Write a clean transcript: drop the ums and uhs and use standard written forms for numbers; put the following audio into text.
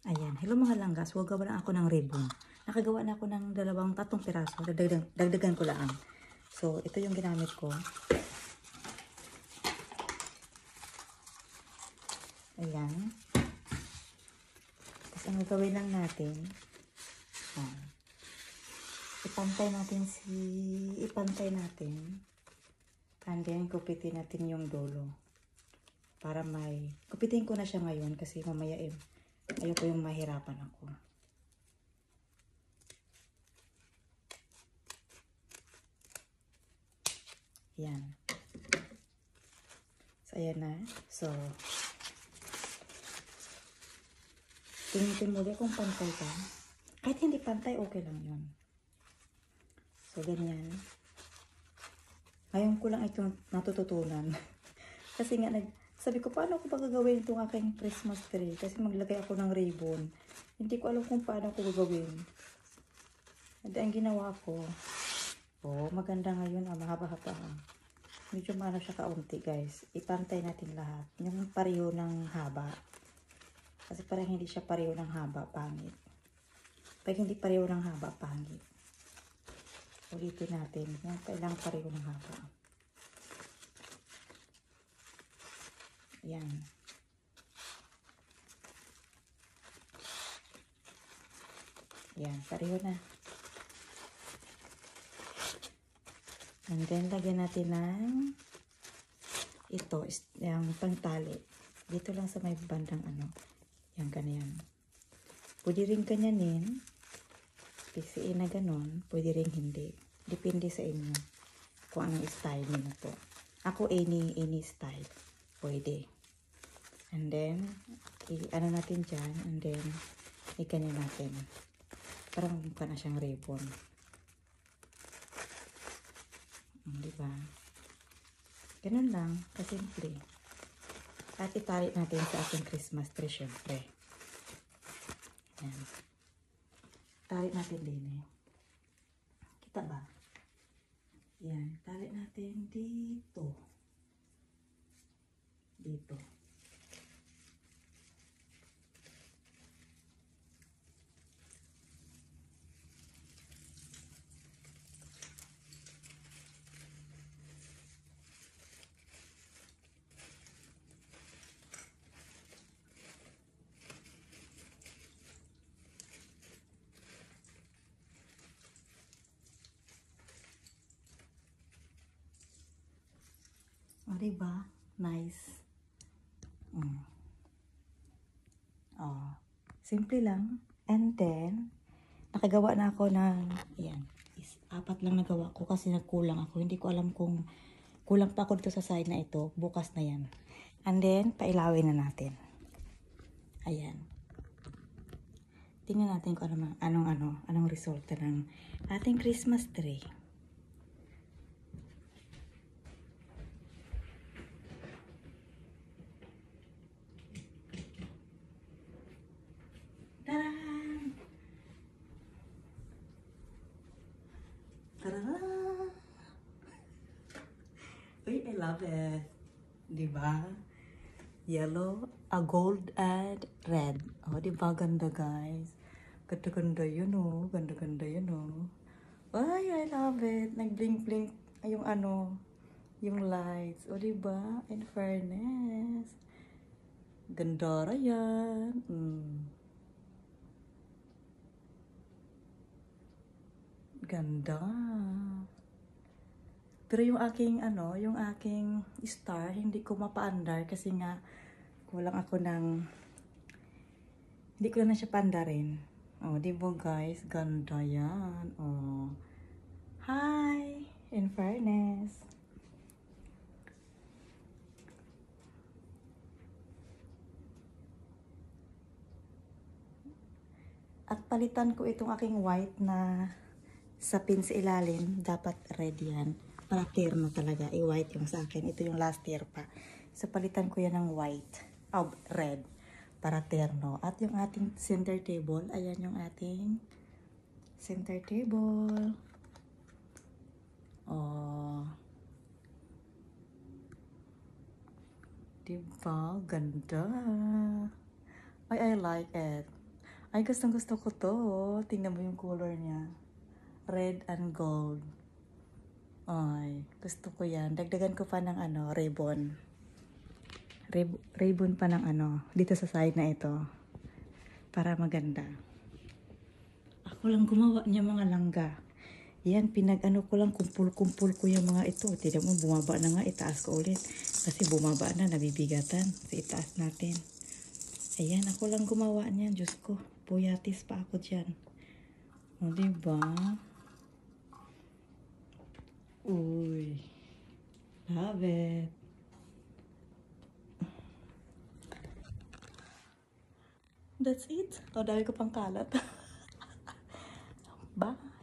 Ayan. Hello mga langgas. Gagawa lang ako ng ribbon. Nakagawa na ako ng tatlong piraso. Dagdagan ko lang. So, ito yung ginamit ko. Ayan. Tapos, ang gagawin lang natin, ipantay natin. And then, kupitin natin yung dulo. Para kupitin ko na siya ngayon kasi mamaya ayoko yung mahirapan ako. Yan. So, ayan na. So, tingin muli kung pantay ka. Kahit hindi pantay, okay lang yun. So, ganyan. Ngayon ko lang ito natututunan. Kasi nga, sabi ko, paano ko pa gagawin itong aking Christmas tree? Kasi maglagay ako ng ribbon. Hindi ko alam kung paano ko gagawin. At ang ginawa ko, maganda ngayon, mahaba-haba. Medyo maano siya kaunti, guys. Ipantay natin lahat. Yung pareho ng haba. Kasi parang hindi siya pareho ng haba, pangit. Pag hindi pareho ng haba, pangit. Ulitin natin. Yung kailangan pareho ng haba. Yan. Yan, pareho na. And then, lagyan natin ng ito, yung pangtali. Dito lang sa may bandang yan, ganyan. Pwede rin kanyanin. Pisiin na ganon. Pwede rin hindi. Depende sa inyo kung anong style nyo po. Ako, any style. Pwede. And then, ano natin dyan. And then, ikanyan natin. Parang mukha na siyang ribbon. Diba? Ganun lang. Kasimple. At itali natin sa ating Christmas tree, syempre. Yan. Tali natin din eh. Kita ba? Yan. Tali natin dito. Dito. O, diba? Nice. Simple lang. And then, nakagawa na ako ng, ayan, apat lang nagawa ko kasi nagkulang ako. Hindi ko alam kung kulang pa ako dito sa side na ito. Bukas na yan. And then, pailawin na natin. Ayan. Tingnan natin kung anong resulta ng ating Christmas tree. Tadaan! Tadaan! Uy, I love it. Diba? Yellow, gold, and red. Oh, diba? Ganda, guys. Ganda-ganda yun, oh. Ganda-ganda yun, oh. Ay, I love it. Nag-blink-blink yung yung lights. O, diba? In fairness. Ganda yan. Ganda. Pero yung aking star, hindi ko mapaandar kasi nga kulang ako hindi ko na siya paandarin. Oh, di ba guys? Ganda yan. Oh. Hi! In fairness. At palitan ko itong aking white na sapin sa ilalim. Dapat red yan. Para terno talaga. I-white yung sa akin. Ito yung last year pa. So, palitan ko yan ng white. Oh, red. Para terno. At yung ating center table. Ayan yung ating center table. Oh. Diba? Ganda. I like it. Ay, gustong gusto ko to. Tingnan mo yung color niya. Red and gold. Ay, gusto ko yan. Dagdagan ko pa ng ano, ribbon. Ribbon pa ng ano, dito sa side na ito. Para maganda. Ako lang gumawa niya mga langga. Yan, pinag-ano ko lang, kumpul-kumpul ko yung mga ito. Tignan mo, bumaba na nga, itaas ko ulit. Kasi bumaba na, nabibigatan. So, itaas natin. Ayan, ako lang gumawa niyan. Diyos ko, puyatis pa ako dyan. O, diba? Uy. Love it. That's it. O, dami ko pang kalat. Bye.